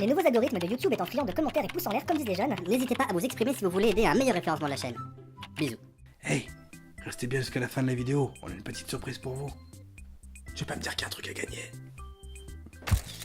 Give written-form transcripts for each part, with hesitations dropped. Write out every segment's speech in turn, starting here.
Les nouveaux algorithmes de YouTube étant friands de commentaires et pouces en l'air comme disent les jeunes. N'hésitez pas à vous exprimer si vous voulez aider à un meilleur référencement de la chaîne. Bisous. Hey, restez bien jusqu'à la fin de la vidéo, on a une petite surprise pour vous. Je vais pas me dire qu'il y a un truc à gagner.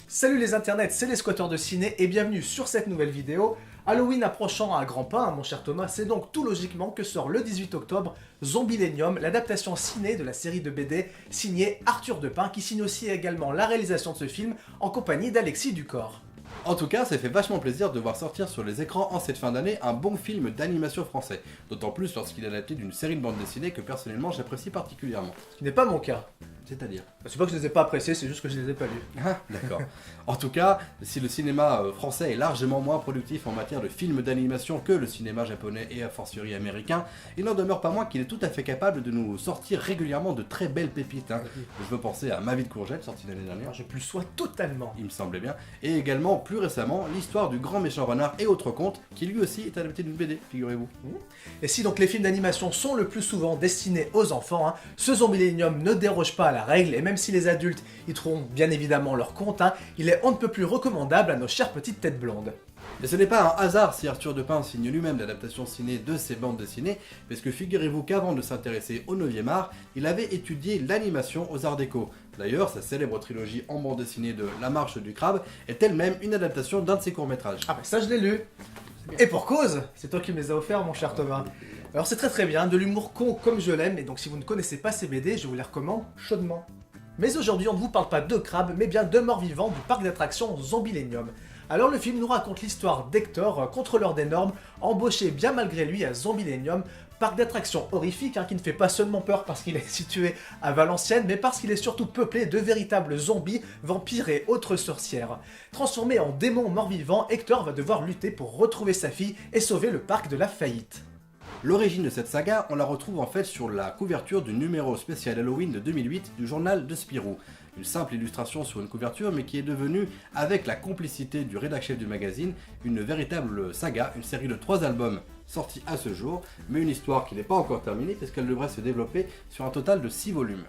Salut les internets, c'est les squatteurs de ciné et bienvenue sur cette nouvelle vidéo. Halloween approchant à grands pas, mon cher Thomas, c'est donc tout logiquement que sort le 18 octobre Zombielenium, l'adaptation ciné de la série de BD signée Arthur Depin, qui signe aussi également la réalisation de ce film en compagnie d'Alexis Ducor. En tout cas, ça fait vachement plaisir de voir sortir sur les écrans en cette fin d'année un bon film d'animation français, d'autant plus lorsqu'il est adapté d'une série de bandes dessinées que personnellement j'apprécie particulièrement. Ce qui n'est pas mon cas. C'est-à-dire C'est pas que je les ai pas appréciés, c'est juste que je les ai pas lus. Ah, d'accord. En tout cas, si le cinéma français est largement moins productif en matière de films d'animation que le cinéma japonais et a fortiori américain, il n'en demeure pas moins qu'il est tout à fait capable de nous sortir régulièrement de très belles pépites. Je veux penser à Ma vie de courgette, sorti l'année dernière. Alors, je plus sois totalement. Il me semblait bien. Et également, plus récemment, l'histoire du grand méchant renard et autres contes, qui lui aussi est adapté d'une BD, figurez-vous. Et si donc les films d'animation sont le plus souvent destinés aux enfants, ce Zombielenium ne déroge pas à la règle, et même si les adultes y trouveront bien évidemment leur compte, il est on ne peut plus recommandable à nos chères petites têtes blondes. Et ce n'est pas un hasard si Arthur Depin signe lui-même l'adaptation ciné de ses bandes dessinées, parce que figurez-vous qu'avant de s'intéresser au 9e art, il avait étudié l'animation aux Arts Déco. D'ailleurs, sa célèbre trilogie en bande dessinée de La Marche du Crabe est elle-même une adaptation d'un de ses courts-métrages. Ah bah ça je l'ai lu. Et pour cause, c'est toi qui me les as offerts mon cher Thomas. Alors c'est très bien, de l'humour con comme je l'aime, et donc si vous ne connaissez pas ces BD, je vous les recommande chaudement. Mais aujourd'hui on ne vous parle pas de crabes, mais bien de morts vivants du parc d'attractions Zombielenium. Alors le film nous raconte l'histoire d'Hector, contrôleur des normes, embauché bien malgré lui à Zombielenium, parc d'attractions horrifique qui ne fait pas seulement peur parce qu'il est situé à Valenciennes, mais parce qu'il est surtout peuplé de véritables zombies, vampires et autres sorcières. Transformé en démon mort-vivant, Hector va devoir lutter pour retrouver sa fille et sauver le parc de la faillite. L'origine de cette saga, on la retrouve en fait sur la couverture du numéro spécial Halloween de 2008 du journal de Spirou. Une simple illustration sur une couverture, mais qui est devenue, avec la complicité du rédac-chef du magazine, une véritable saga, une série de 3 albums sortis à ce jour, mais une histoire qui n'est pas encore terminée, parce qu'elle devrait se développer sur un total de 6 volumes.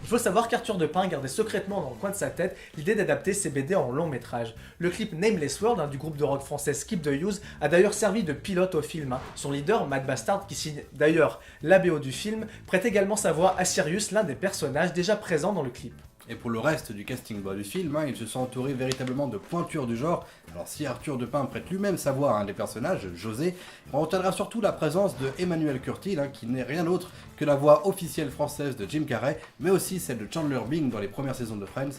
Il faut savoir qu'Arthur Depin gardait secrètement dans le coin de sa tête l'idée d'adapter ses BD en long métrage. Le clip Nameless World du groupe de rock français Skip the Use a d'ailleurs servi de pilote au film. Son leader, Matt Bastard, qui signe d'ailleurs la BO du film, prête également sa voix à Sirius, l'un des personnages déjà présents dans le clip. Et pour le reste du casting du film, il se sent entouré véritablement de pointures du genre. Alors si Arthur Depin prête lui-même sa voix à un des personnages, José, on retiendra surtout la présence de Emmanuel Curtil, qui n'est rien d'autre que la voix officielle française de Jim Carrey, mais aussi celle de Chandler Bing dans les premières saisons de Friends.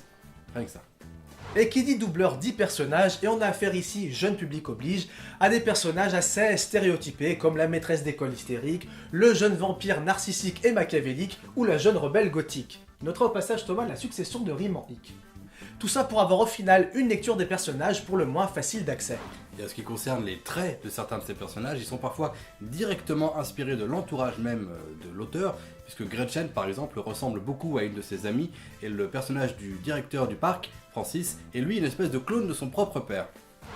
Rien que ça. Et qui dit doubleur dit personnage, et on a affaire ici, jeune public oblige, à des personnages assez stéréotypés comme la maîtresse d'école hystérique, le jeune vampire narcissique et machiavélique ou la jeune rebelle gothique. Notera au passage Thomas la succession de rimes en hic. Tout ça pour avoir au final une lecture des personnages pour le moins facile d'accès. Et en ce qui concerne les traits de certains de ces personnages, ils sont parfois directement inspirés de l'entourage même de l'auteur, puisque Gretchen par exemple ressemble beaucoup à une de ses amies, et le personnage du directeur du parc, Francis, est lui une espèce de clone de son propre père.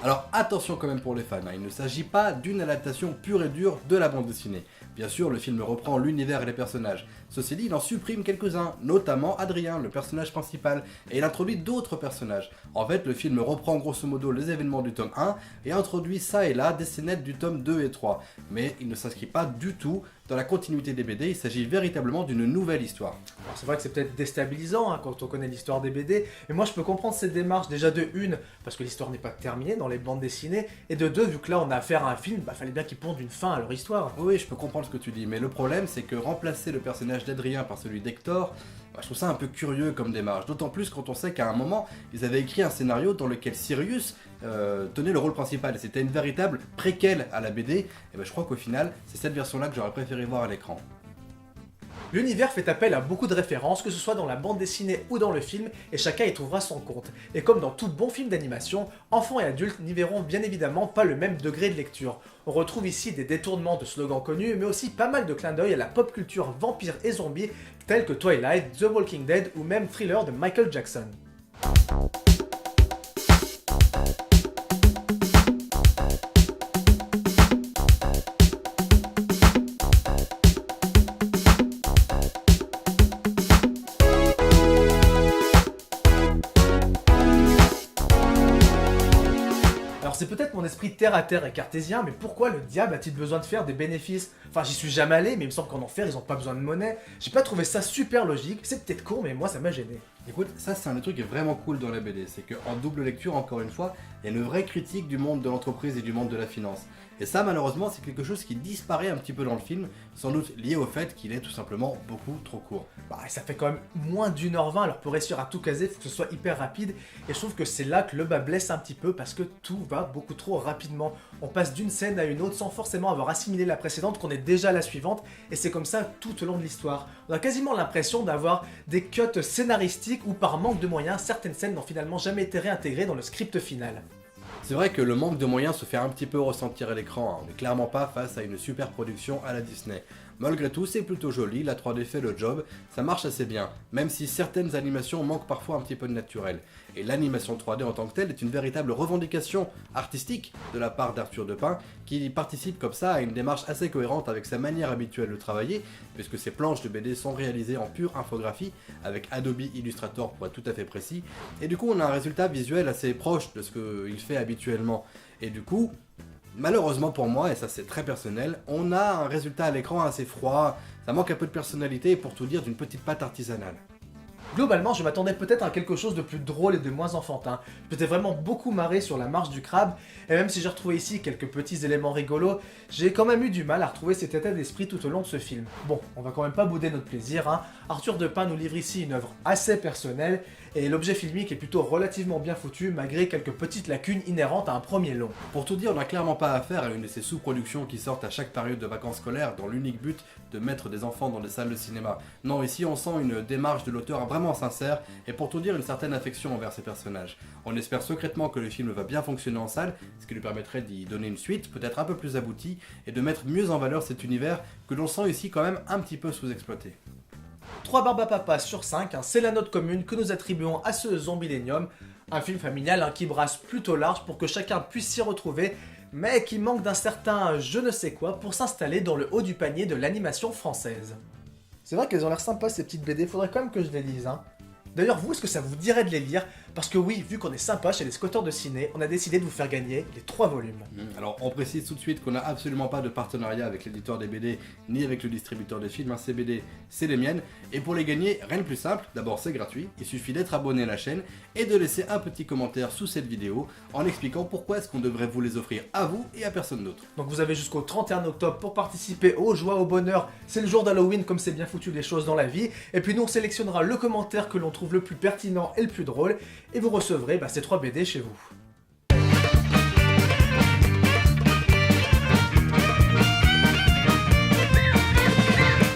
Alors attention quand même pour les fans, il ne s'agit pas d'une adaptation pure et dure de la bande dessinée. Bien sûr, le film reprend l'univers et les personnages. Ceci dit, il en supprime quelques-uns, notamment Adrien, le personnage principal, et il introduit d'autres personnages. En fait, le film reprend grosso modo les événements du tome 1 et introduit ça et là des scénettes du tome 2 et 3. Mais il ne s'inscrit pas du tout dans la continuité des BD, il s'agit véritablement d'une nouvelle histoire. Alors c'est vrai que c'est peut-être déstabilisant quand on connaît l'histoire des BD, mais moi je peux comprendre cette démarche déjà de une, parce que l'histoire n'est pas terminée dans les bandes dessinées, et de deux, vu que là on a affaire à un film, fallait bien qu'ils pondent une fin à leur histoire. Oui, je peux comprendre ce que tu dis, mais le problème c'est que remplacer le personnage d'Adrien par celui d'Hector, je trouve ça un peu curieux comme démarche, d'autant plus quand on sait qu'à un moment, ils avaient écrit un scénario dans lequel Sirius tenait le rôle principal, et c'était une véritable préquelle à la BD, et je crois qu'au final, c'est cette version-là que j'aurais préféré voir à l'écran. L'univers fait appel à beaucoup de références, que ce soit dans la bande dessinée ou dans le film, et chacun y trouvera son compte. Et comme dans tout bon film d'animation, enfants et adultes n'y verront bien évidemment pas le même degré de lecture. On retrouve ici des détournements de slogans connus, mais aussi pas mal de clins d'œil à la pop culture vampire et zombie, tels que Twilight, The Walking Dead ou même Thriller de Michael Jackson. Alors c'est peut-être mon esprit terre à terre et cartésien, mais pourquoi le diable a-t-il besoin de faire des bénéfices? Enfin, j'y suis jamais allé, mais il me semble qu'en enfer, ils ont pas besoin de monnaie. J'ai pas trouvé ça super logique, c'est peut-être con, mais moi ça m'a gêné. Écoute, ça c'est un des trucs qui est vraiment cool dans la BD, c'est qu'en double lecture, encore une fois, il y a une vraie critique du monde de l'entreprise et du monde de la finance. Et ça, malheureusement, c'est quelque chose qui disparaît un petit peu dans le film, sans doute lié au fait qu'il est tout simplement beaucoup trop court. Bah, ça fait quand même moins d'1h20, alors pour réussir à tout caser, il faut que ce soit hyper rapide. Et je trouve que c'est là que le bas blesse un petit peu, parce que tout va beaucoup trop rapidement. On passe d'une scène à une autre sans forcément avoir assimilé la précédente, qu'on est déjà à la suivante, et c'est comme ça tout au long de l'histoire. On a quasiment l'impression d'avoir des cuts scénaristiques où par manque de moyens, certaines scènes n'ont finalement jamais été réintégrées dans le script final. C'est vrai que le manque de moyens se fait un petit peu ressentir à l'écran, on n'est clairement pas face à une super production à la Disney. Malgré tout, c'est plutôt joli, la 3D fait le job, ça marche assez bien, même si certaines animations manquent parfois un petit peu de naturel. Et l'animation 3D en tant que telle est une véritable revendication artistique de la part d'Arthur Depin, qui participe comme ça à une démarche assez cohérente avec sa manière habituelle de travailler, puisque ses planches de BD sont réalisées en pure infographie, avec Adobe Illustrator pour être tout à fait précis, et du coup on a un résultat visuel assez proche de ce qu'il fait habituellement. Et du coup, malheureusement pour moi, et ça c'est très personnel, on a un résultat à l'écran assez froid, ça manque un peu de personnalité et pour tout dire d'une petite patte artisanale. Globalement, je m'attendais peut-être à quelque chose de plus drôle et de moins enfantin. Je m'étais vraiment beaucoup marré sur la marche du crabe, et même si j'ai retrouvé ici quelques petits éléments rigolos, j'ai quand même eu du mal à retrouver cet état d'esprit tout au long de ce film. Bon, on va quand même pas bouder notre plaisir, hein. Arthur Depin nous livre ici une œuvre assez personnelle, et l'objet filmique est plutôt relativement bien foutu, malgré quelques petites lacunes inhérentes à un premier long. Pour tout dire, on n'a clairement pas affaire à une de ces sous-productions qui sortent à chaque période de vacances scolaires dans l'unique but de mettre des enfants dans des salles de cinéma. Non, ici on sent une démarche de l'auteur vraiment sincère et pour tout dire une certaine affection envers ses personnages. On espère secrètement que le film va bien fonctionner en salle, ce qui lui permettrait d'y donner une suite, peut-être un peu plus aboutie, et de mettre mieux en valeur cet univers que l'on sent ici quand même un petit peu sous-exploité. 3 Barbapapas sur 5, hein, c'est la note commune que nous attribuons à ce Zombielénium, un film familial hein, qui brasse plutôt large pour que chacun puisse s'y retrouver, mais qui manque d'un certain je ne sais quoi pour s'installer dans le haut du panier de l'animation française. C'est vrai qu'elles ont l'air sympas ces petites BD, faudrait quand même que je les lise. Hein. D'ailleurs, vous, est-ce que ça vous dirait de les lire? Parce que oui, vu qu'on est sympa chez les squatteurs de ciné, on a décidé de vous faire gagner les 3 volumes. Alors on précise tout de suite qu'on n'a absolument pas de partenariat avec l'éditeur des BD ni avec le distributeur des films, hein. Ces BD c'est les miennes et pour les gagner rien de plus simple, d'abord c'est gratuit, il suffit d'être abonné à la chaîne et de laisser un petit commentaire sous cette vidéo en expliquant pourquoi est-ce qu'on devrait vous les offrir à vous et à personne d'autre. Donc vous avez jusqu'au 31 octobre pour participer aux joies, au bonheur, c'est le jour d'Halloween comme c'est bien foutu les choses dans la vie, et puis nous on sélectionnera le commentaire que l'on trouve le plus pertinent et le plus drôle et vous recevrez ces 3 BD chez vous.